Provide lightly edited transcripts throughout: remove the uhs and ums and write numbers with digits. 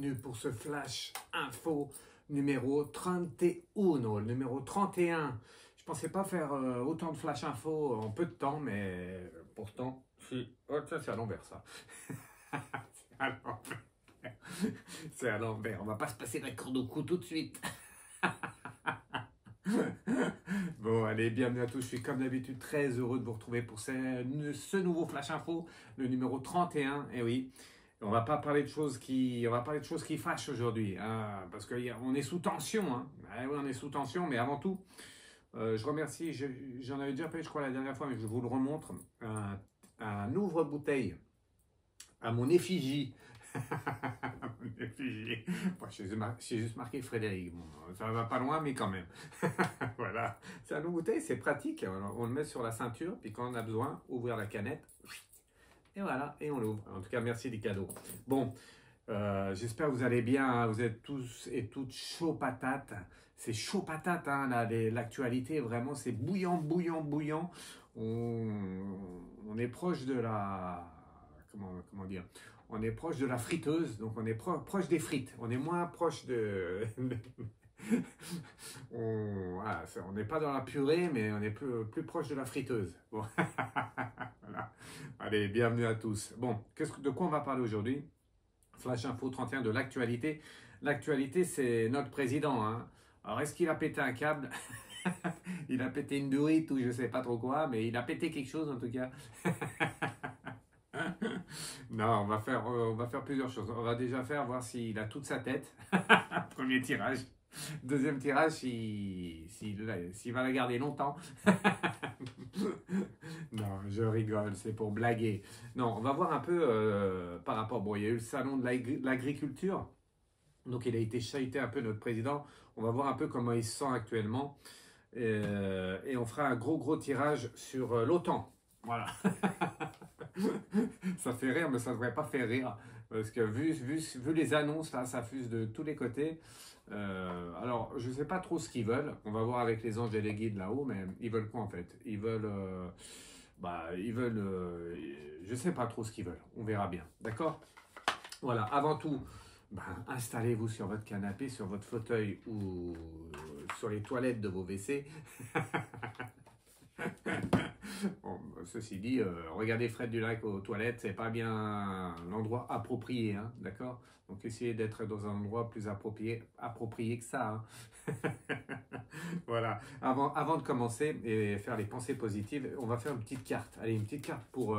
bienvenue pour ce Flash Info numéro 31, le numéro 31. Je pensais pas faire autant de Flash Info en peu de temps, mais pourtant, oh, c'est à l'envers ça. C'est à l'envers. C'est à l'envers. On va pas se passer la corde au cou tout de suite. Bon, allez, bienvenue à tous. Je suis comme d'habitude très heureux de vous retrouver pour ce nouveau Flash Info, le numéro 31. Et oui, on va parler de choses qui fâchent aujourd'hui, hein, parce qu'on est sous tension. Hein. Ah oui, on est sous tension, mais avant tout, je remercie, j'en avais déjà parlé, je crois, la dernière fois, mais je vous le remontre, un ouvre-bouteille à mon effigie. Mon effigie. Bon, j'ai juste marqué Frédéric. Bon, ça va pas loin, mais quand même. Voilà. C'est un ouvre-bouteille, c'est pratique. On le met sur la ceinture, puis quand on a besoin, ouvrir la canette. Et voilà, et on l'ouvre. En tout cas, merci des cadeaux. Bon, j'espère que vous allez bien. Hein. Vous êtes tous et toutes chaud patate. C'est chaud patate, hein, l'actualité, vraiment, c'est bouillant, bouillant, bouillant. On est proche de la... Comment dire? On est proche de la friteuse, donc on est proche des frites. On est moins proche de... on n'est pas dans la purée, mais on est plus proche de la friteuse. Bon. Voilà. Allez, bienvenue à tous. Bon, de quoi on va parler aujourd'hui? Flash Info 31 de l'actualité. L'actualité, c'est notre président. Hein. Alors, est-ce qu'il a pété un câble? Il a pété une durite ou je ne sais pas trop quoi, mais il a pété quelque chose en tout cas. Non, on va faire plusieurs choses. On va déjà voir s'il a toute sa tête. Premier tirage. Deuxième tirage, s'il va la garder longtemps. Non, je rigole, c'est pour blaguer. Non, on va voir un peu par rapport... Bon, il y a eu le salon de l'agriculture. Donc, il a été chahuté un peu, notre président. On va voir un peu comment il se sent actuellement. Et on fera un gros tirage sur l'OTAN. Voilà. Ça fait rire, mais ça ne devrait pas faire rire. Parce que vu les annonces, là, ça fuse de tous les côtés. Alors, je ne sais pas trop ce qu'ils veulent. On va voir avec les anges et les guides là-haut, mais ils veulent quoi en fait? Ils veulent... je ne sais pas trop ce qu'ils veulent. On verra bien. D'accord? Voilà. Avant tout, installez-vous sur votre canapé, sur votre fauteuil ou sur les toilettes de vos WC. Bon, ceci dit, regardez Fred Dulac aux toilettes, c'est pas bien l'endroit approprié, hein, d'accord? Donc essayez d'être dans un endroit plus approprié que ça. Hein. Voilà. Avant de commencer et faire les pensées positives, on va faire une petite carte. Allez, une petite carte pour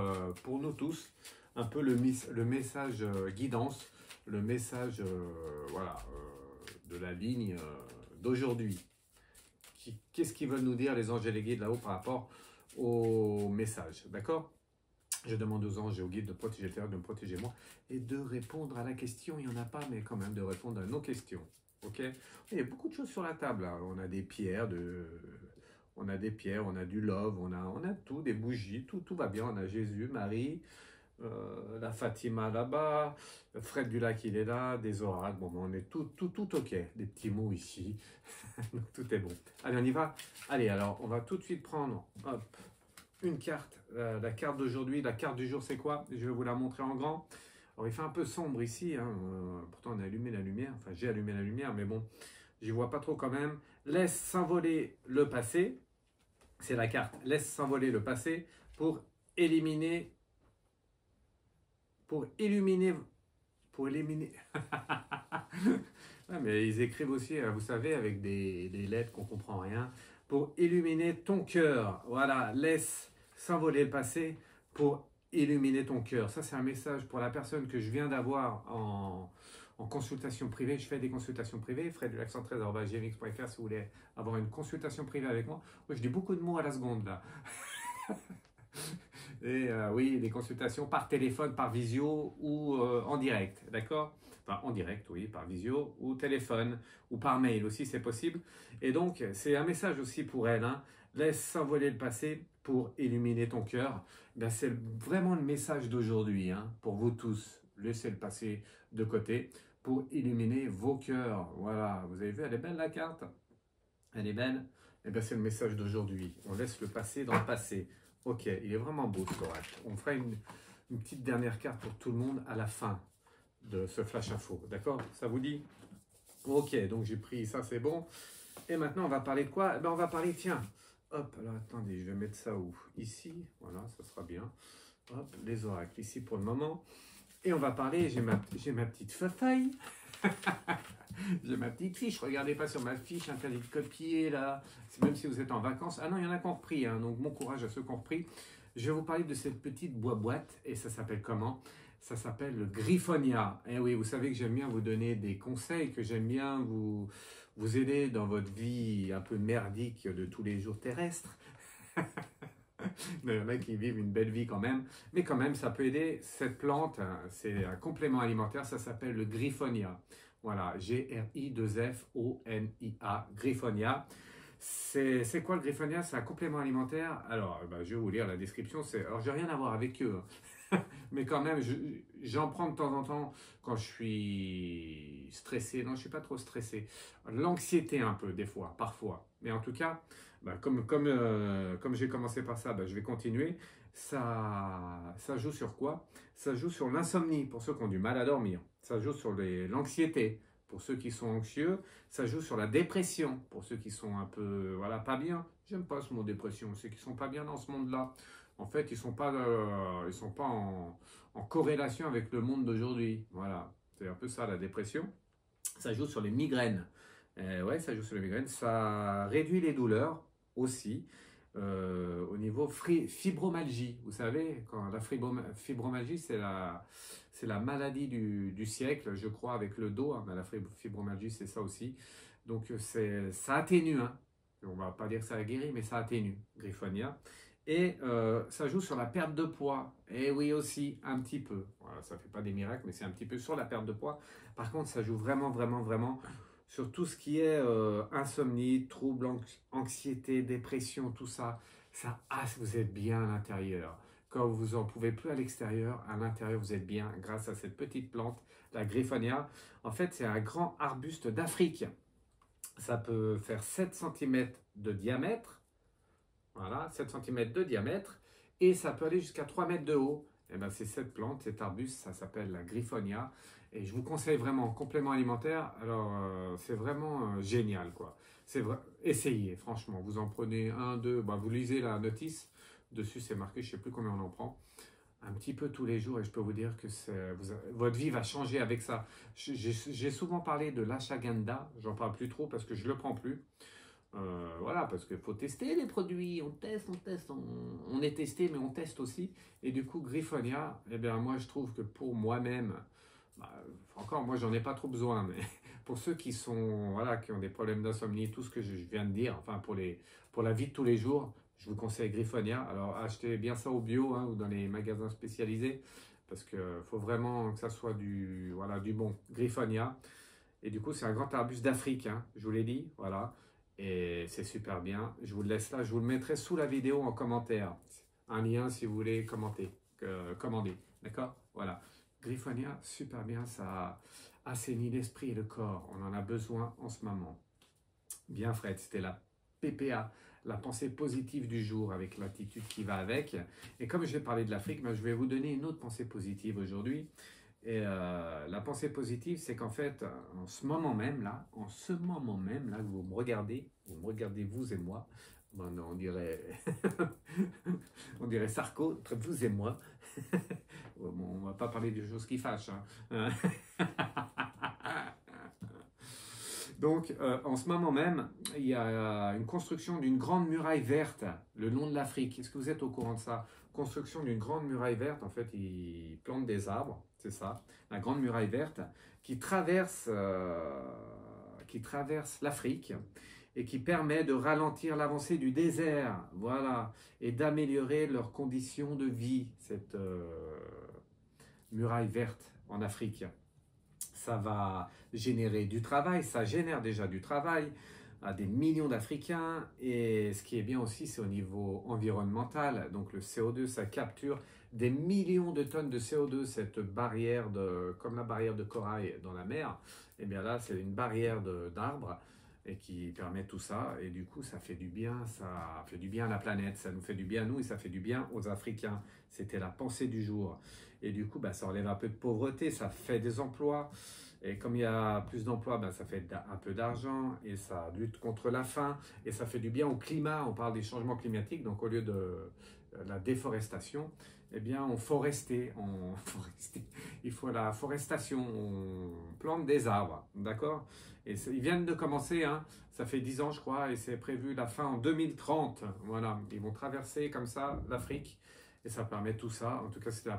nous tous, un peu le message guidance, le message de la ligne d'aujourd'hui. Qu'est-ce qu'ils veulent nous dire les anges et les guides là-haut par rapport au message, d'accord? Je demande aux anges et aux guides de protéger le terrain, de me protéger moi et de répondre à la question. Il n'y en a pas, mais quand même de répondre à nos questions, ok? Il y a beaucoup de choses sur la table, là. On a des pierres, on a du love, on a tout, des bougies, tout va bien. On a Jésus, Marie, la Fatima là-bas, Fred Dulac il est là, des oracles, bon, on est tout ok, des petits mots ici, donc tout est bon. Allez, on y va. Allez, alors, on va tout de suite prendre, hop, une carte, la carte d'aujourd'hui, la carte du jour c'est quoi? Je vais vous la montrer en grand. Alors, il fait un peu sombre ici, hein, pourtant on a allumé la lumière, enfin j'ai allumé la lumière, mais bon, j'y vois pas trop quand même. Laisse s'envoler le passé, c'est la carte, laisse s'envoler le passé pour éliminer... Pour éliminer. Ouais, mais ils écrivent aussi, vous savez, avec des lettres qu'on ne comprend rien. Pour illuminer ton cœur. Voilà, laisse s'envoler le passé pour illuminer ton cœur. Ça, c'est un message pour la personne que je viens d'avoir en consultation privée. Je fais des consultations privées. fredulac113@gmx.fr si vous voulez avoir une consultation privée avec moi. Moi, je dis beaucoup de mots à la seconde, là. Et oui, les consultations par téléphone, par visio ou en direct, d'accord? Enfin, en direct, oui, par visio ou téléphone ou par mail aussi, c'est possible. Et donc, c'est un message aussi pour elle. Hein. Laisse s'envoler le passé pour illuminer ton cœur. Ben, c'est vraiment le message d'aujourd'hui, hein, pour vous tous. Laissez le passé de côté pour illuminer vos cœurs. Voilà, vous avez vu, elle est belle la carte? Elle est belle? Et bien, c'est le message d'aujourd'hui. On laisse le passé dans le passé. Ok, il est vraiment beau ce oracle. On fera une petite dernière carte pour tout le monde à la fin. de ce flash info. D'accord? Ça vous dit? Ok, donc j'ai pris ça, c'est bon. Et maintenant, on va parler de quoi? On va parler, tiens, hop, alors attendez, je vais mettre ça où? Ici, voilà, ça sera bien. Hop, les oracles, ici pour le moment. Et on va parler, j'ai ma petite feuille. J'ai ma petite fiche, regardez pas sur ma fiche, interdit de copier là, même si vous êtes en vacances. Ah non, il y en a qui ont repris, hein, donc bon courage à ceux qui ont repris. Je vais vous parler de cette petite boîte, et ça s'appelle comment? Ça s'appelle le Griffonia. Et oui, vous savez que j'aime bien vous donner des conseils, que j'aime bien vous aider dans votre vie un peu merdique de tous les jours terrestres. Il y en a qui vivent une belle vie quand même, mais quand même ça peut aider. Cette plante, c'est un complément alimentaire, ça s'appelle le Griffonia. Voilà, G-R-I-2-F-O-N-I-A, Griffonia. C'est quoi le Griffonia? C'est un complément alimentaire. Alors, je vais vous lire la description. Alors, j'ai rien à voir avec eux, hein. Mais quand même, j'en prends de temps en temps quand je suis stressé. Non, je ne suis pas trop stressé. L'anxiété un peu, des fois, parfois. Mais en tout cas, comme j'ai commencé par ça, je vais continuer. Ça joue sur quoi? Ça joue sur l'insomnie pour ceux qui ont du mal à dormir. Ça joue sur l'anxiété pour ceux qui sont anxieux. Ça joue sur la dépression pour ceux qui sont un peu, voilà, pas bien. J'aime pas ce mot dépression. Ceux qui sont pas bien dans ce monde-là. En fait, ils sont pas en corrélation avec le monde d'aujourd'hui. Voilà, c'est un peu ça la dépression. Ça joue sur les migraines. Ouais, ça joue sur les migraines. Ça réduit les douleurs aussi. Au niveau fibromyalgie, vous savez, quand la fibromyalgie, c'est la maladie du siècle, je crois, avec le dos, hein, mais la fibromyalgie, c'est ça aussi. Donc, ça atténue, hein. On va pas dire que ça a guéri, mais ça atténue, Griffonia. Et ça joue sur la perte de poids. Et oui aussi, un petit peu. Voilà, ça ne fait pas des miracles, mais c'est un petit peu sur la perte de poids. Par contre, ça joue vraiment, vraiment, vraiment sur tout ce qui est insomnie, troubles, anxiété, dépression, tout ça. Vous êtes bien à l'intérieur. Quand vous en pouvez plus à l'extérieur, à l'intérieur, vous êtes bien grâce à cette petite plante, la Griffonia. En fait, c'est un grand arbuste d'Afrique. Ça peut faire 7 cm de diamètre. Voilà, 7 cm de diamètre, et ça peut aller jusqu'à 3 mètres de haut. Et ben, c'est cette plante, cet arbuste, ça s'appelle la Griffonia. Et je vous conseille vraiment, complément alimentaire, alors c'est vraiment génial, quoi. Essayez, franchement, vous en prenez un, deux, vous lisez la notice, dessus c'est marqué, je ne sais plus combien on en prend, un petit peu tous les jours, et je peux vous dire que votre vie va changer avec ça. J'ai souvent parlé de l'ashwagandha, j'en parle plus trop parce que je ne le prends plus. Voilà, parce qu'il faut tester les produits, on teste, on est testé, mais on teste aussi. Et du coup, Griffonia, eh bien, moi, je trouve que pour moi-même, encore, moi, j'en ai pas trop besoin, mais pour ceux qui sont, voilà, qui ont des problèmes d'insomnie, tout ce que je viens de dire, enfin, pour la vie de tous les jours, je vous conseille Griffonia. Alors, achetez bien ça au bio, hein, ou dans les magasins spécialisés, parce qu'il faut vraiment que ça soit du bon Griffonia. Et du coup, c'est un grand arbuste d'Afrique, hein, je vous l'ai dit, voilà. Et c'est super bien. Je vous le laisse là. Je vous le mettrai sous la vidéo en commentaire. Un lien si vous voulez commander. D'accord? Voilà. Griffonia, super bien. Ça assainit l'esprit et le corps. On en a besoin en ce moment. Bien, Fred. C'était la PPA, la pensée positive du jour avec l'attitude qui va avec. Et comme je vais parler de l'Afrique, je vais vous donner une autre pensée positive aujourd'hui. Et la pensée positive, c'est qu'en fait, en ce moment même là, que vous me regardez vous et moi, on dirait, on dirait Sarko, entre vous et moi. On va pas parler des choses qui fâchent, hein. Donc, en ce moment même, il y a une construction d'une grande muraille verte le long de l'Afrique. Est-ce que vous êtes au courant de ça? Construction d'une grande muraille verte. En fait, ils plantent des arbres, c'est ça. La grande muraille verte qui traverse l'Afrique et qui permet de ralentir l'avancée du désert, voilà, et d'améliorer leurs conditions de vie, cette muraille verte en Afrique. Ça va générer du travail, ça génère déjà du travail à des millions d'Africains. Et ce qui est bien aussi, c'est au niveau environnemental. Donc le CO2, ça capture des millions de tonnes de CO2, cette barrière comme la barrière de corail dans la mer. Et bien là, c'est une barrière d'arbres et qui permet tout ça. Et du coup, ça fait du bien à la planète, ça nous fait du bien à nous et ça fait du bien aux Africains. C'était la pensée du jour. Et du coup, ça enlève un peu de pauvreté, ça fait des emplois. Et comme il y a plus d'emplois, ça fait un peu d'argent et ça lutte contre la faim et ça fait du bien au climat. On parle des changements climatiques, donc au lieu de la déforestation, eh bien on forestait, il faut la forestation, on plante des arbres, d'accord? Et ils viennent de commencer, hein, ça fait 10 ans je crois, et c'est prévu la fin en 2030, voilà, ils vont traverser comme ça l'Afrique, et ça permet tout ça, en tout cas c'est la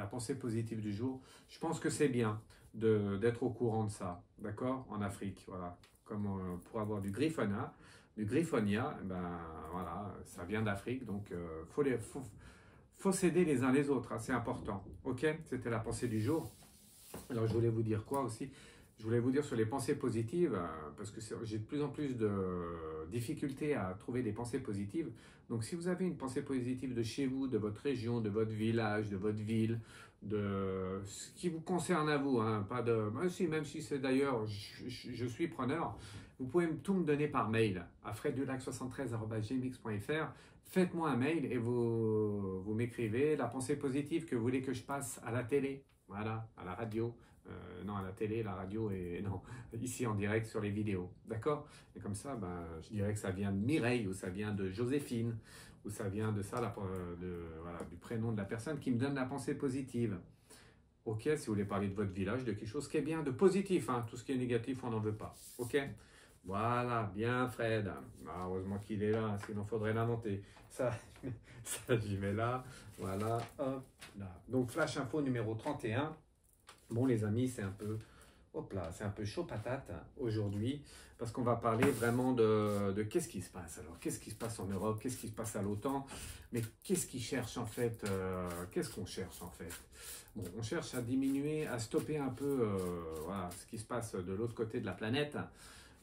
pensée positive du jour. Je pense que c'est bien d'être au courant de ça, d'accord, en Afrique, voilà, comme pour avoir du griffonia, voilà, ça vient d'Afrique, donc faut s'aider les uns les autres, hein, c'est important, ok, c'était la pensée du jour. Alors je voulais vous dire quoi aussi? Je voulais vous dire sur les pensées positives, parce que j'ai de plus en plus de difficultés à trouver des pensées positives. Donc si vous avez une pensée positive de chez vous, de votre région, de votre village, de votre ville, de ce qui vous concerne à vous, hein, pas de... Même si c'est d'ailleurs, je suis preneur, vous pouvez tout me donner par mail à freddulac73@gmx.fr. Faites-moi un mail et vous m'écrivez la pensée positive que vous voulez que je passe à la télé, voilà, à la radio. Non, à la télé, la radio et non, ici en direct sur les vidéos, d'accord? Et comme ça, je dirais que ça vient de Mireille ou ça vient de Joséphine ou ça vient de ça, voilà, du prénom de la personne qui me donne la pensée positive. Ok, si vous voulez parler de votre village, de quelque chose qui est bien, de positif, hein, tout ce qui est négatif, on n'en veut pas. Ok? Voilà, bien Fred. Heureusement qu'il est là, sinon il faudrait l'inventer. Ça, j'y mets là. Voilà, hop, là. Donc, flash info numéro 31. Bon les amis, c'est un peu, hop là, c'est un peu chaud patate aujourd'hui parce qu'on va parler vraiment de qu'est-ce qui se passe. Alors, qu'est-ce qui se passe en Europe, qu'est-ce qui se passe à l'OTAN, mais qu'est-ce qu'ils cherchent en fait, qu'est-ce qu'on cherche en fait? Bon, on cherche à diminuer, à stopper un peu voilà, ce qui se passe de l'autre côté de la planète.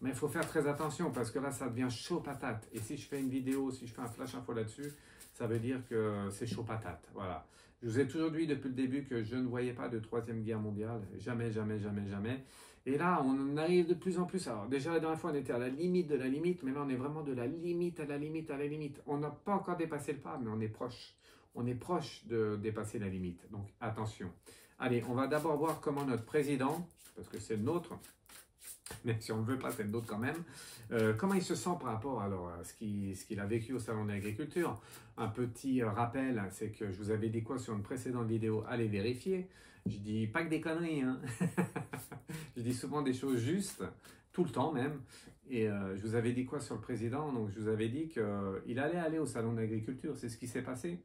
Mais il faut faire très attention parce que là, ça devient chaud patate. Et si je fais une vidéo, si je fais un flash info là-dessus, ça veut dire que c'est chaud patate. Voilà. Je vous ai toujours dit depuis le début que je ne voyais pas de troisième guerre mondiale. Jamais, jamais, jamais, jamais. Et là, on arrive de plus en plus. Alors déjà, la dernière fois, on était à la limite de la limite. Mais là, on est vraiment de la limite à la limite à la limite. On n'a pas encore dépassé le pas, mais on est proche. On est proche de dépasser la limite. Donc, attention. Allez, on va d'abord voir comment notre président, parce que c'est le nôtre, mais si on ne veut pas, c'est le nôtre quand même. Comment il se sent par rapport alors, à ce qu'il a vécu au Salon de l'Agriculture? Un petit rappel, c'est que je vous avais dit quoi sur une précédente vidéo? Allez vérifier. Je dis pas que des conneries, hein. Je dis souvent des choses justes, tout le temps même. Et je vous avais dit quoi sur le président? Donc je vous avais dit qu'il allait aller au Salon de l'Agriculture. C'est ce qui s'est passé.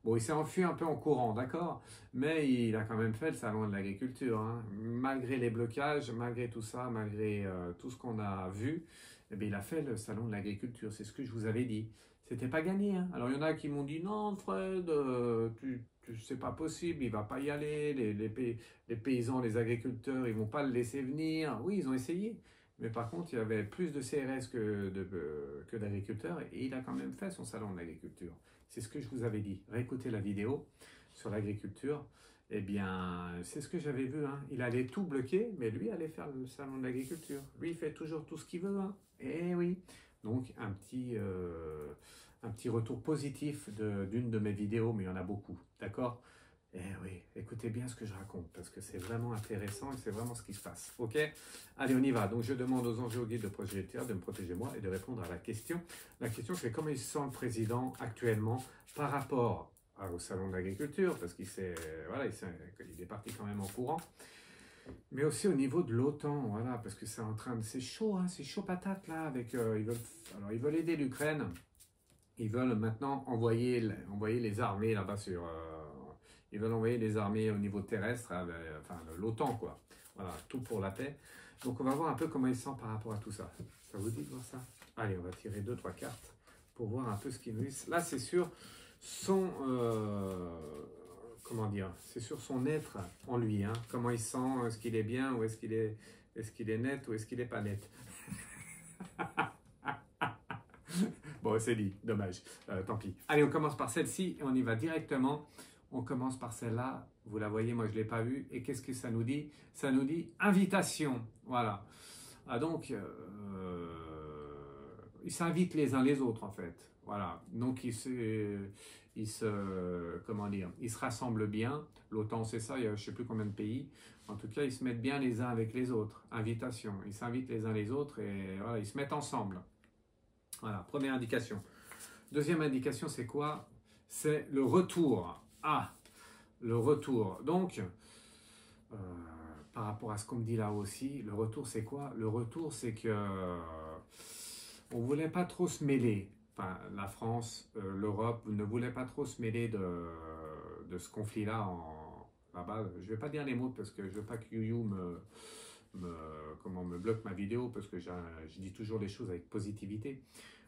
Bon, il s'est enfui un peu en courant, d'accord, mais il a quand même fait le salon de l'agriculture, hein. Malgré les blocages, malgré tout ça, malgré tout ce qu'on a vu, eh bien, il a fait le salon de l'agriculture, c'est ce que je vous avais dit. C'était pas gagné, hein. Alors il y en a qui m'ont dit non Fred, c'est pas possible, il va pas y aller, les paysans, les agriculteurs, ils vont pas le laisser venir. Oui, ils ont essayé, mais par contre il y avait plus de CRS que d'agriculteurs et il a quand même fait son salon de l'agriculture. C'est ce que je vous avais dit. Réécoutez la vidéo sur l'agriculture. Eh bien, c'est ce que j'avais vu, hein. Il allait tout bloquer, mais lui allait faire le salon de l'agriculture. Lui, il fait toujours tout ce qu'il veut, hein. Eh oui. Donc, un petit retour positif d'une de mes vidéos, mais il y en a beaucoup. D'accord? Eh oui, écoutez bien ce que je raconte, parce que c'est vraiment intéressant et c'est vraiment ce qui se passe. Ok? Allez, on y va. Donc, je demande aux anges et aux guides de Projet Terre de me protéger moi et de répondre à la question. La question, c'est comment il se sent le président actuellement par rapport au salon de l'agriculture, parce qu'il voilà, il est parti quand même en courant, mais aussi au niveau de l'OTAN, voilà, parce que c'est chaud, hein, c'est chaud patate là, avec, ils veulent aider l'Ukraine, ils veulent maintenant envoyer les armées là-bas ils veulent envoyer les armées au niveau terrestre, enfin l'OTAN quoi, voilà, tout pour la paix. Donc on va voir un peu comment il se sent par rapport à tout ça. Ça vous dit de voir ça? Allez, on va tirer 2-3 cartes pour voir un peu ce qu'il nous dit. Là, c'est sur son, comment dire, c'est sur son être en lui, hein. Comment il se sent, est-ce qu'il est bien ou est-ce qu'il est net ou est-ce qu'il est pas net? Bon, c'est dit, dommage, tant pis. Allez, on commence par celle-ci et on y va directement. On commence par celle-là, vous la voyez, moi je ne l'ai pas vue. Et qu'est-ce que ça nous dit? Ça nous dit invitation, voilà. Ah, donc, ils s'invitent les uns les autres en fait. Voilà, donc comment dire, ils se rassemblent bien. L'OTAN, c'est ça, il y a je ne sais plus combien de pays. En tout cas, ils se mettent bien les uns avec les autres. Invitation, ils s'invitent les uns les autres et voilà, ils se mettent ensemble. Voilà, première indication. Deuxième indication, c'est quoi? C'est le retour. Ah, le retour. Donc, euh, par rapport à ce qu'on me dit là aussi, le retour, c'est quoi? Le retour, c'est que on ne voulait pas trop se mêler. Enfin, la France, l'Europe ne voulait pas trop se mêler de ce conflit-là là-bas. Je ne vais pas dire les mots parce que je ne veux pas que You me bloque ma vidéo parce que je dis toujours les choses avec positivité.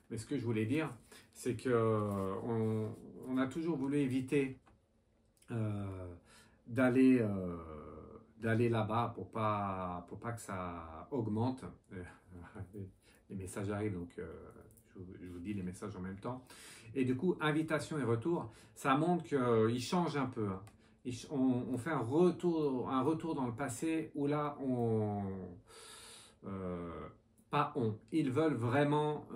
Mais ce que je voulais dire, c'est qu'on a toujours voulu éviter d'aller là-bas pour pas que ça augmente. Les messages arrivent, donc je vous dis les messages en même temps. Et du coup, invitation et retour, ça montre qu'il change un peu. Hein. On fait un retour dans le passé où là, ils veulent vraiment,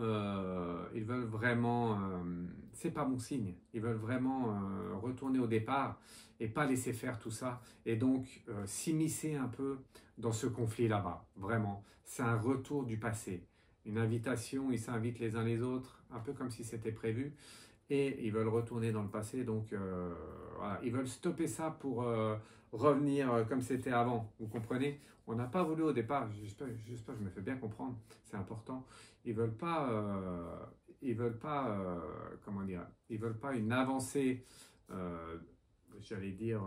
c'est pas bon signe. Ils veulent vraiment retourner au départ et pas laisser faire tout ça. Et donc s'immiscer un peu dans ce conflit là-bas. Vraiment, c'est un retour du passé. Une invitation, ils s'invitent les uns les autres, un peu comme si c'était prévu. Et ils veulent retourner dans le passé, donc voilà, ils veulent stopper ça pour revenir comme c'était avant, vous comprenez? On n'a pas voulu au départ, j'espère que je me fais bien comprendre, c'est important. Ils veulent pas, comment dire, ils veulent pas une avancée, euh, j'allais dire,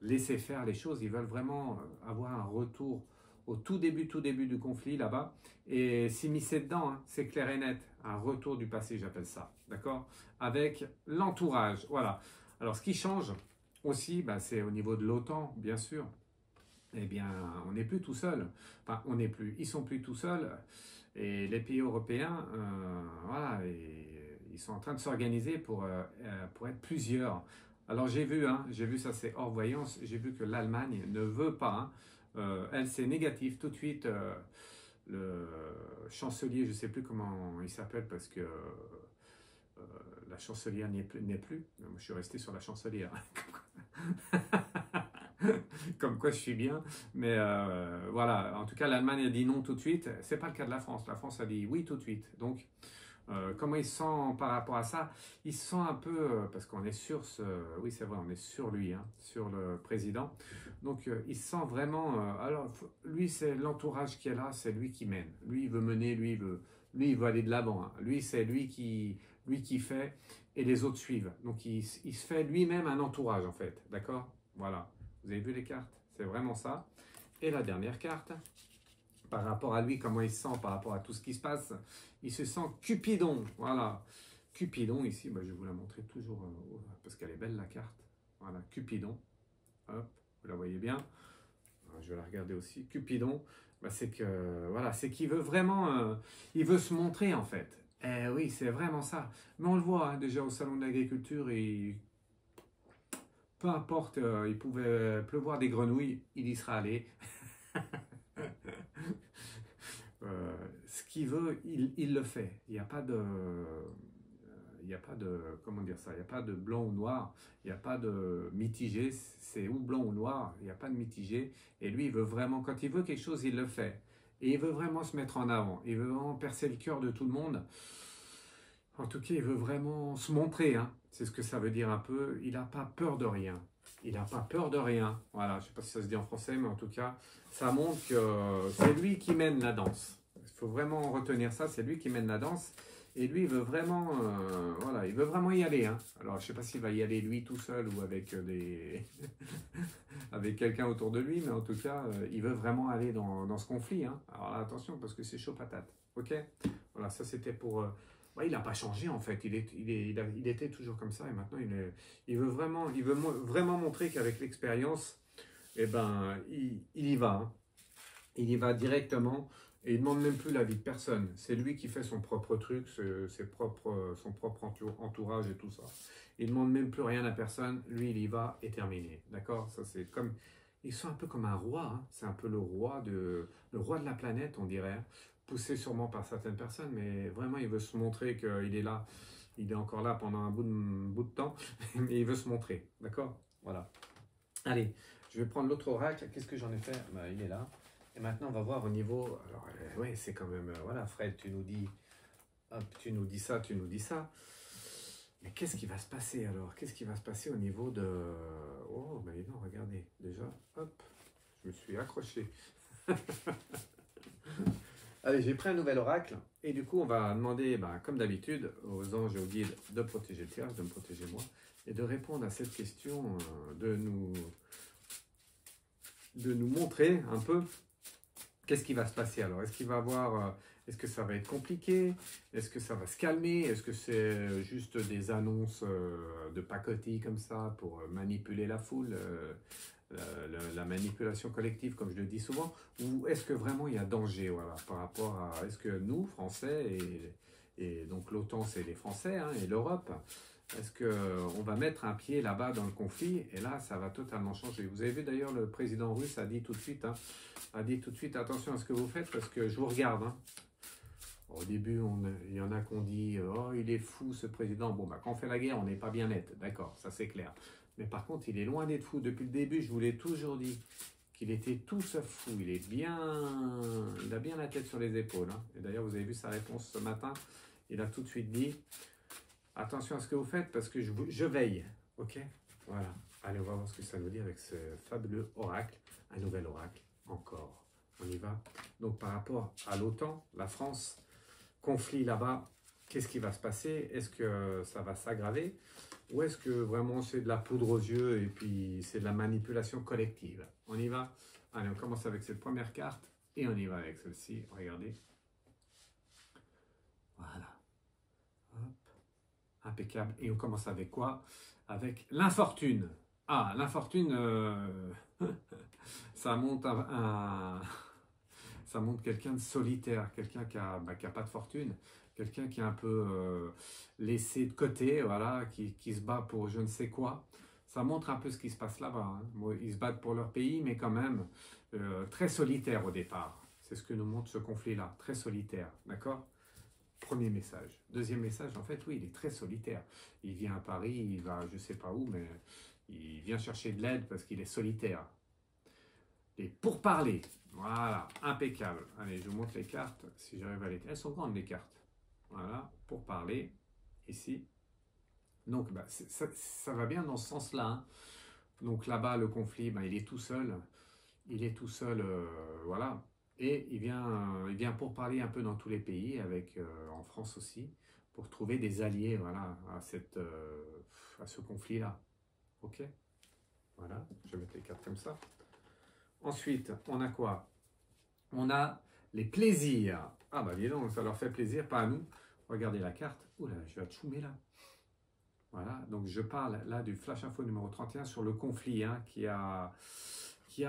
laisser faire les choses, ils veulent vraiment avoir un retour au tout début du conflit là-bas et s'immiscer dedans, hein, c'est clair et net, un retour du passé, j'appelle ça, d'accord? Avec l'entourage, voilà. Alors ce qui change aussi, bah, c'est au niveau de l'OTAN, bien sûr. Eh bien, on n'est plus tout seul. Enfin, ils sont plus tout seuls. Et les pays européens, voilà, ils sont en train de s'organiser pour être plusieurs. Alors j'ai vu ça, c'est hors voyance. J'ai vu que l'Allemagne ne veut pas. Hein. Elle, c'est négatif tout de suite. Le chancelier, je ne sais plus comment il s'appelle parce que la chancelière n'est plus. Moi, je suis resté sur la chancelière. Comme quoi je suis bien, mais voilà, en tout cas l'Allemagne a dit non tout de suite, c'est pas le cas de la France a dit oui tout de suite, donc comment ils se sentent par rapport à ça? Ils se sentent un peu, parce qu'on est sur oui c'est vrai, on est sur lui, hein, sur le président, donc il se sent vraiment, alors lui c'est l'entourage qui est là, c'est lui qui mène, lui il veut mener, lui il veut aller de l'avant, hein. Lui c'est lui qui fait et les autres suivent, donc il se fait lui-même un entourage en fait, d'accord? Voilà. Vous avez vu les cartes? C'est vraiment ça. Et la dernière carte, par rapport à lui, comment il se sent par rapport à tout ce qui se passe, il se sent Cupidon. Voilà. Cupidon, ici, bah, je vais vous la montrer toujours, parce qu'elle est belle la carte. Voilà, Cupidon. Hop, vous la voyez bien. Je vais la regarder aussi. Cupidon, bah, c'est que, voilà, c'est qu'il veut vraiment, il veut se montrer en fait. Eh oui, c'est vraiment ça. Mais on le voit hein, déjà au salon de l'agriculture, peu importe, il pouvait pleuvoir des grenouilles, il y sera allé. Ce qu'il veut, il le fait. Il n'y a pas de, comment dire ça, il n'y a pas de blanc ou noir, il n'y a pas de mitigé, c'est ou blanc ou noir, il n'y a pas de mitigé. Et lui, il veut vraiment, quand il veut quelque chose, il le fait. Et il veut vraiment se mettre en avant, il veut vraiment percer le cœur de tout le monde. En tout cas, il veut vraiment se montrer, hein. C'est ce que ça veut dire un peu. Il n'a pas peur de rien. Il n'a pas peur de rien. Voilà, je ne sais pas si ça se dit en français, mais en tout cas, ça montre que c'est lui qui mène la danse. Il faut vraiment retenir ça, c'est lui qui mène la danse. Et lui, il veut vraiment, voilà, il veut vraiment y aller. Hein. Alors, je ne sais pas s'il va y aller lui tout seul ou avec avec quelqu'un autour de lui, mais en tout cas, il veut vraiment aller dans ce conflit. Hein. Alors là, attention, parce que c'est chaud patate. Ok? Voilà, ça c'était pour... Ouais, il n'a pas changé en fait, il était toujours comme ça et maintenant il veut vraiment montrer qu'avec l'expérience, eh ben, il y va. Hein. Il y va directement et il ne demande même plus l'avis de personne. C'est lui qui fait son propre truc, son propre entourage et tout ça. Il ne demande même plus rien à personne, lui il y va et terminé. D'accord? Ça c'est comme... Ils sont un peu comme un roi, hein. C'est un peu le roi de la planète, on dirait. Poussé sûrement par certaines personnes, mais vraiment il veut se montrer qu'il est là. Il est encore là pendant un bout de temps, mais il veut se montrer. D'accord? Voilà. Allez, je vais prendre l'autre oracle. Qu'est-ce que j'en ai fait? Ben, il est là. Et maintenant, on va voir au niveau... Alors, ouais, c'est quand même... voilà, Fred, tu nous dis... Hop, tu nous dis ça, tu nous dis ça. Mais qu'est-ce qui va se passer alors? Qu'est-ce qui va se passer au niveau de... Oh, ben non, regardez. Déjà, hop, je me suis accroché. Allez, j'ai pris un nouvel oracle. Et du coup, on va demander, ben, comme d'habitude, aux anges et aux guides de protéger le tirage, de me protéger moi, et de répondre à cette question, de nous montrer un peu qu'est-ce qui va se passer alors. Est-ce qu'il va avoir... Est-ce que ça va être compliqué? Est-ce que ça va se calmer? Est-ce que c'est juste des annonces de pacotille comme ça pour manipuler la foule, la manipulation collective comme je le dis souvent? Ou est-ce que vraiment il y a danger, voilà, par rapport à... Est-ce que nous, Français, et donc l'OTAN c'est les Français hein, et l'Europe, est-ce qu'on va mettre un pied là-bas dans le conflit? Et là, ça va totalement changer. Vous avez vu d'ailleurs, le président russe a dit tout de suite, attention à ce que vous faites parce que je vous regarde. Hein. Au début, il y en a qui ont dit « Oh, il est fou ce président ». Bon, bah, quand on fait la guerre, on n'est pas bien net, d'accord, ça c'est clair. Mais par contre, il est loin d'être fou. Depuis le début, je vous l'ai toujours dit qu'il était tout sauf fou. Il a bien la tête sur les épaules. Hein. Et d'ailleurs, vous avez vu sa réponse ce matin. Il a tout de suite dit « Attention à ce que vous faites parce que je veille. » Ok? Voilà. Allez, on va voir ce que ça veut dire avec ce fabuleux oracle. Un nouvel oracle, encore. On y va. Donc, par rapport à l'OTAN, la France... conflit là-bas, qu'est-ce qui va se passer? Est-ce que ça va s'aggraver? Ou est-ce que vraiment c'est de la poudre aux yeux et puis c'est de la manipulation collective? On y va? Allez, on commence avec cette première carte et on y va avec celle-ci. Regardez. Voilà. Hop. Impeccable. Et on commence avec quoi? Avec l'infortune. Ah, l'infortune, ça monte ça montre quelqu'un de solitaire, quelqu'un qui a pas de fortune, quelqu'un qui est un peu laissé de côté, voilà, qui se bat pour je ne sais quoi. Ça montre un peu ce qui se passe là-bas. Hein. Ils se battent pour leur pays, mais quand même très solitaire au départ. C'est ce que nous montre ce conflit-là, très solitaire, d'accord? Premier message. Deuxième message, en fait, oui, il est très solitaire. Il vient à Paris, il va je ne sais pas où, mais il vient chercher de l'aide parce qu'il est solitaire. Et pour parler, voilà, impeccable. Allez, je vous montre les cartes, si j'arrive à les... Elles sont grandes les cartes. Voilà, pour parler, ici. Donc, bah, ça va bien dans ce sens-là. Hein. Donc là-bas, le conflit, bah, il est tout seul. Il est tout seul, voilà. Et il vient pour parler un peu dans tous les pays, avec en France aussi, pour trouver des alliés, voilà, à ce conflit-là. Ok? Voilà, je vais mettre les cartes comme ça. Ensuite, on a quoi? On a les plaisirs. Ah bah dis donc, ça leur fait plaisir, pas à nous. Regardez la carte. Oula, je vais choumer là. Voilà, donc je parle là du Flash Info numéro 31 sur le conflit hein, qui a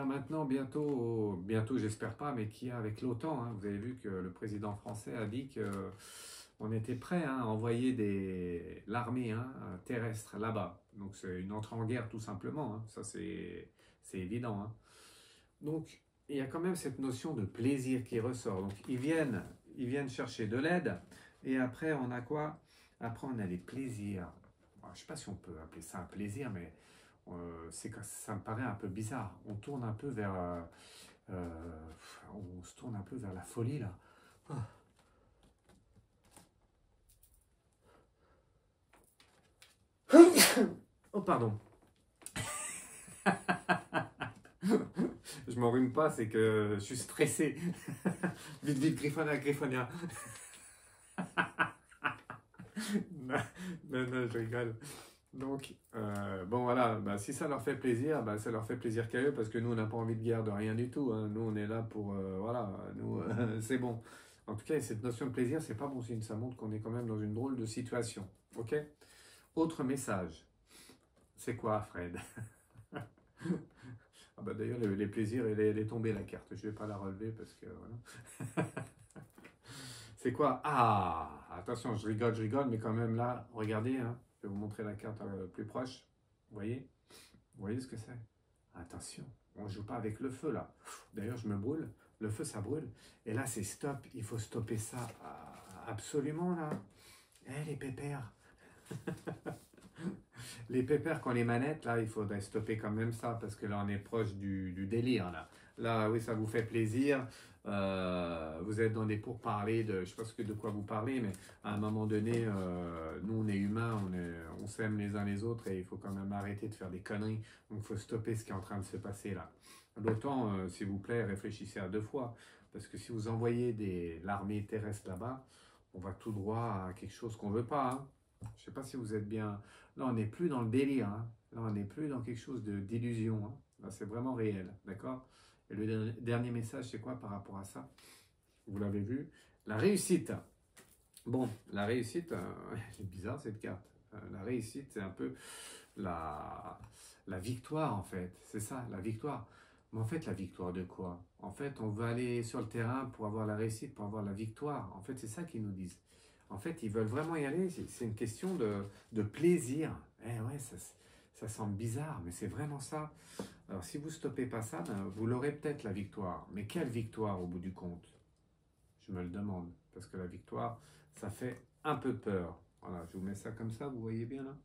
maintenant bientôt j'espère pas, mais qui a avec l'OTAN. Hein. Vous avez vu que le président français a dit qu'on était prêt hein, à envoyer l'armée hein, terrestre là-bas. Donc c'est une entrée en guerre tout simplement. Hein. Ça c'est évident. Hein. Donc, il y a quand même cette notion de plaisir qui ressort. Donc, ils viennent chercher de l'aide. Et après, on a quoi? Après, on a les plaisirs. Je ne sais pas si on peut appeler ça un plaisir, mais ça me paraît un peu bizarre. On tourne un peu vers... on se tourne un peu vers la folie, là. Oh, pardon. Je m'enrhume pas, c'est que je suis stressé. Vite, vite, Griffonia, Griffonia. non, je rigole. Donc, bon voilà, bah, si ça leur fait plaisir, bah, ça leur fait plaisir qu'à eux, parce que nous, on n'a pas envie de guerre, de rien du tout. Hein. Nous, on est là pour, voilà, nous, c'est bon. En tout cas, cette notion de plaisir, c'est pas bon signe. Ça montre qu'on est quand même dans une drôle de situation. Ok? Autre message. C'est quoi, Fred? Ah bah d'ailleurs, les plaisirs, elle est tombée la carte. Je ne vais pas la relever parce que voilà. C'est quoi? Ah, attention, je rigole, mais quand même là, regardez, hein, je vais vous montrer la carte plus proche. Vous voyez? Vous voyez ce que c'est? Attention, on ne joue pas avec le feu là. D'ailleurs, je me brûle. Le feu, ça brûle. Et là, c'est stop. Il faut stopper ça absolument là. Eh les pépères, Les pépères qu'on les manettes, là, il faudrait stopper quand même ça, parce que là, on est proche du délire, là. Là, oui, ça vous fait plaisir. Vous êtes dans des pourparlers de, je sais pas de quoi vous parlez, mais à un moment donné, nous, on est humains, on s'aime les uns les autres et il faut quand même arrêter de faire des conneries. Donc, il faut stopper ce qui est en train de se passer là. L'OTAN, s'il vous plaît, réfléchissez à deux fois, parce que si vous envoyez l'armée terrestre là-bas, on va tout droit à quelque chose qu'on veut pas, hein. Je sais pas si vous êtes bien. Là, on n'est plus dans le délire, hein. Là, on n'est plus dans quelque chose d'illusion, hein. Là, c'est vraiment réel, d'accord? Et le dernier message, c'est quoi par rapport à ça? Vous l'avez vu? La réussite. Bon, la réussite, c'est bizarre cette carte. La réussite, c'est un peu la victoire, en fait. C'est ça, la victoire. Mais en fait, la victoire de quoi? En fait, on veut aller sur le terrain pour avoir la réussite, pour avoir la victoire. En fait, c'est ça qu'ils nous disent. En fait, ils veulent vraiment y aller. C'est une question de plaisir. Eh ouais, ça semble bizarre, mais c'est vraiment ça. Alors, si vous stoppez pas ça, ben, vous l'aurez peut-être la victoire. Mais quelle victoire au bout du compte? Je me le demande. Parce que la victoire, ça fait un peu peur. Voilà, je vous mets ça comme ça, vous voyez bien là?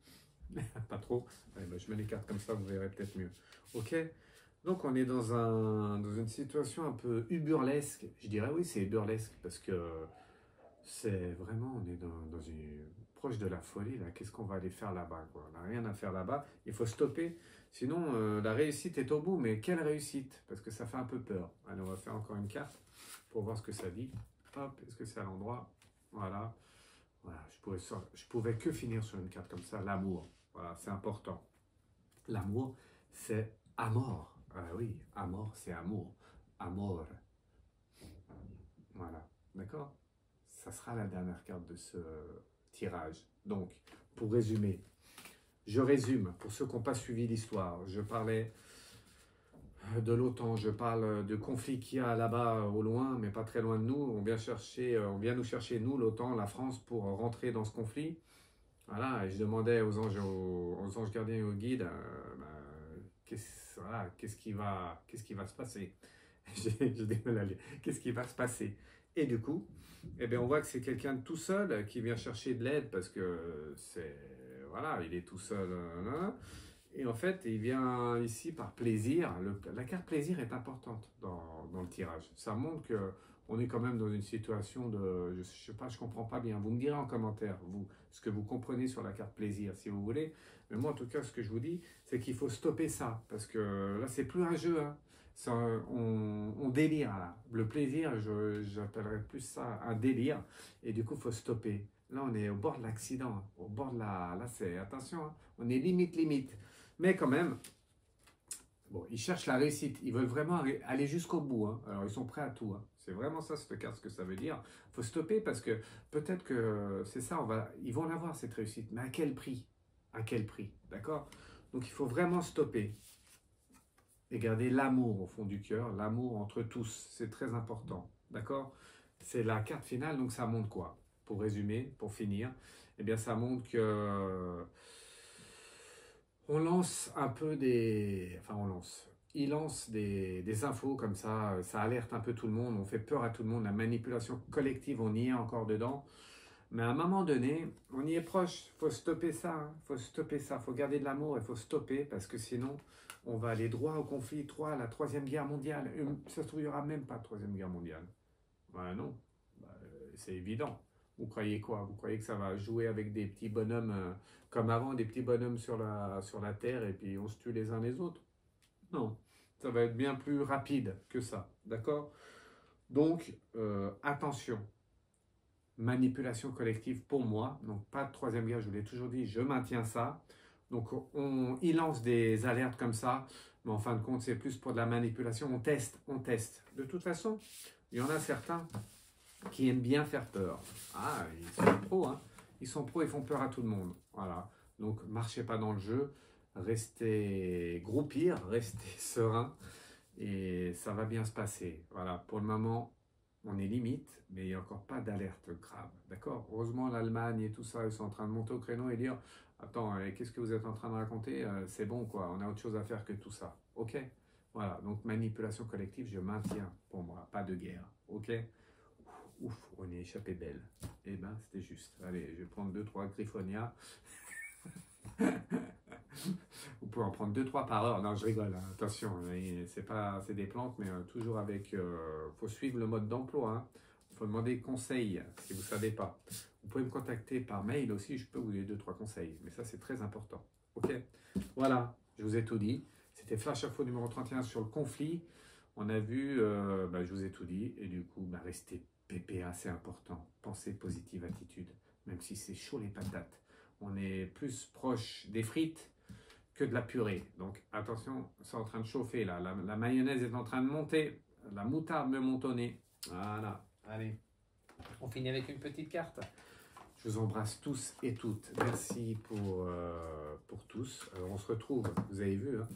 Pas trop. Ouais, ben, je mets les cartes comme ça, vous verrez peut-être mieux. Ok? Donc on est dans une situation un peu burlesque. Je dirais oui, c'est burlesque parce que c'est vraiment, on est dans une proche de la folie là. Qu'est-ce qu'on va aller faire là-bas, quoi? On n'a rien à faire là-bas. Il faut stopper. Sinon, la réussite est au bout. Mais quelle réussite? Parce que ça fait un peu peur. Allez, on va faire encore une carte pour voir ce que ça dit. Hop, est-ce que c'est à l'endroit? Voilà. Voilà. Je pouvais que finir sur une carte comme ça. L'amour. Voilà, c'est important. L'amour, c'est amour. Ah oui, amour, c'est amour. Amour. Voilà. D'accord? Ça sera la dernière carte de ce tirage. Donc, pour résumer, je résume pour ceux qui n'ont pas suivi l'histoire. Je parlais de l'OTAN, je parle de conflits qu'il y a là-bas au loin, mais pas très loin de nous. On vient nous chercher, nous, l'OTAN, la France, pour rentrer dans ce conflit. Voilà, et je demandais aux anges gardiens et aux guides, qu'est-ce qui va se passer? J'ai du mal à lire. Qu'est-ce qui va se passer? Et du coup, eh bien, on voit que c'est quelqu'un de tout seul qui vient chercher de l'aide parce que voilà, il est tout seul. Et en fait, il vient ici par plaisir. La carte plaisir est importante dans le tirage. Ça montre que on est quand même dans une situation de, je sais pas, je comprends pas bien. Vous me direz en commentaire, vous, ce que vous comprenez sur la carte plaisir, si vous voulez. Mais moi, en tout cas, ce que je vous dis, c'est qu'il faut stopper ça, parce que là, c'est plus un jeu, hein. On délire là. Le plaisir, j'appellerais plus ça un délire. Et du coup, il faut stopper. Là, on est au bord de l'accident, hein. Au bord de la. Là, c'est. Attention, hein. On est limite. Mais quand même, bon, ils cherchent la réussite. Ils veulent vraiment aller jusqu'au bout, hein. Alors, ils sont prêts à tout, hein. C'est vraiment ça, cette carte, ce que ça veut dire. Il faut stopper parce que peut-être que c'est ça, ils vont l'avoir, cette réussite. Mais à quel prix? À quel prix? D'accord? Donc, il faut vraiment stopper et garder l'amour au fond du cœur, l'amour entre tous. C'est très important. D'accord? C'est la carte finale, donc ça montre quoi? Pour résumer, pour finir, eh bien, ça montre que on lance un peu des. Enfin, on lance. Il lance des infos comme ça alerte un peu tout le monde, on fait peur à tout le monde, la manipulation collective, on y est encore dedans. Mais à un moment donné, on y est proche, il faut stopper ça, hein. Faut stopper ça, il faut garder de l'amour, il faut stopper, parce que sinon, on va aller droit au conflit, droit à la Troisième Guerre mondiale. Ça se trouve, il n'y aura même pas de Troisième Guerre mondiale. Ben non, ben, c'est évident. Vous croyez quoi? Vous croyez que ça va jouer avec des petits bonhommes comme avant, des petits bonhommes sur la Terre et puis on se tue les uns les autres? Non, ça va être bien plus rapide que ça, d'accord? Donc, attention, manipulation collective pour moi, donc pas de troisième guerre, je vous l'ai toujours dit, je maintiens ça. Donc, il lance des alertes comme ça, mais en fin de compte, c'est plus pour de la manipulation, on teste. De toute façon, il y en a certains qui aiment bien faire peur. Ah, ils sont pros, hein. Ils sont pros, ils font peur à tout le monde. Voilà. Donc, marchez pas dans le jeu, restez groupir, restez serein, et ça va bien se passer. Voilà. Pour le moment, on est limite, mais il n'y a encore pas d'alerte grave. D'accord? Heureusement, l'Allemagne et tout ça, ils sont en train de monter au créneau et dire, attends, qu'est-ce que vous êtes en train de raconter? C'est bon, quoi. On a autre chose à faire que tout ça. Ok? Voilà. Donc, manipulation collective, je maintiens pour moi. Pas de guerre. Ok? Ouf, on y est échappé belle. Eh ben, c'était juste. Allez, je vais prendre 2-3 Griffonia. Vous pouvez en prendre 2-3 par heure. Non, je rigole, hein. Attention, c'est des plantes, mais toujours avec... faut suivre le mode d'emploi. Hein. Il faut demander conseil si vous ne savez pas. Vous pouvez me contacter par mail aussi, je peux vous donner 2-3 conseils. Mais ça, c'est très important. Ok? Voilà, je vous ai tout dit. C'était Flash Info numéro 31 sur le conflit. On a vu, je vous ai tout dit. Et du coup, restez PPA, c'est important. Pensée positive, attitude. Même si c'est chaud les patates. On est plus proche des frites que de la purée. Donc attention, c'est en train de chauffer là. La mayonnaise est en train de monter. La moutarde me monte au nez. Voilà, allez. On finit avec une petite carte. Je vous embrasse tous et toutes. Merci pour tous. Alors on se retrouve, vous avez vu, hein,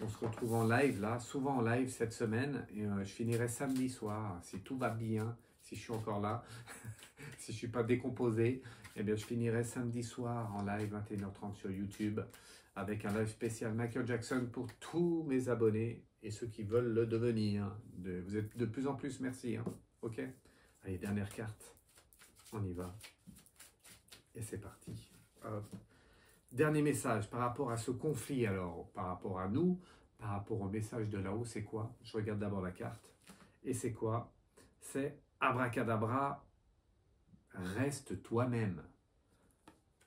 on se retrouve en live là, souvent en live cette semaine. Et je finirai samedi soir, si tout va bien, si je suis encore là, si je ne suis pas décomposé. Eh bien, je finirai samedi soir en live 21h30 sur YouTube avec un live spécial Michael Jackson pour tous mes abonnés et ceux qui veulent le devenir. Vous êtes de plus en plus, merci. Hein. Ok? Allez, dernière carte. On y va. Et c'est parti. Hop. Dernier message par rapport à ce conflit, alors, par rapport à nous, par rapport au message de là-haut, c'est quoi? Je regarde d'abord la carte. Et c'est quoi? C'est abracadabra. Reste toi-même.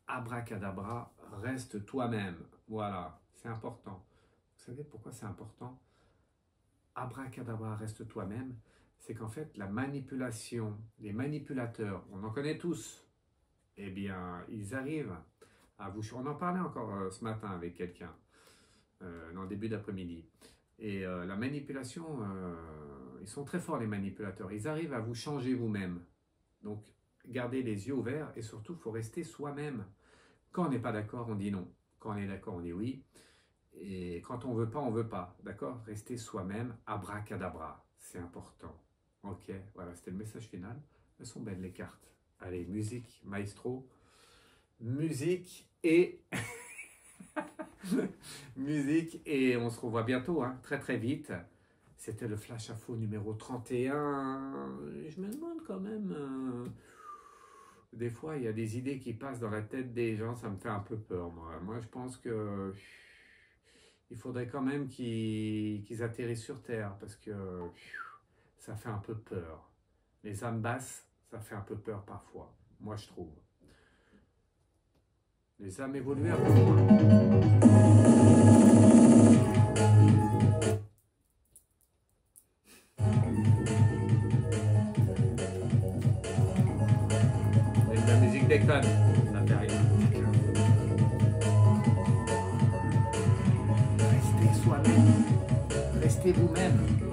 Abracadabra, reste toi-même. Voilà, c'est important. Vous savez pourquoi c'est important? Abracadabra, reste toi-même. C'est qu'en fait, la manipulation, les manipulateurs, on en connaît tous. Eh bien, ils arrivent à vous... On en parlait encore ce matin avec quelqu'un, en début d'après-midi. Et la manipulation, ils sont très forts les manipulateurs. Ils arrivent à vous changer vous-même. Donc, gardez les yeux ouverts et surtout, il faut rester soi-même. Quand on n'est pas d'accord, on dit non. Quand on est d'accord, on dit oui. Et quand on ne veut pas, on ne veut pas. D'accord? Restez soi-même, abracadabra. C'est important. Ok, voilà, c'était le message final. Elles sont belles les cartes. Allez, musique, maestro. Musique et... musique et on se revoit bientôt, hein, très très vite. C'était le Flash Info numéro 31. Je me demande quand même... des fois, il y a des idées qui passent dans la tête des gens, ça me fait un peu peur, moi. Moi, je pense que il faudrait quand même qu'ils atterrissent sur Terre, parce que ça fait un peu peur. Les âmes basses, ça fait un peu peur parfois, moi je trouve. Les âmes évoluées un peu moins. Avec la musique déconne, ça fait rien. Restez soi-même, restez vous-même.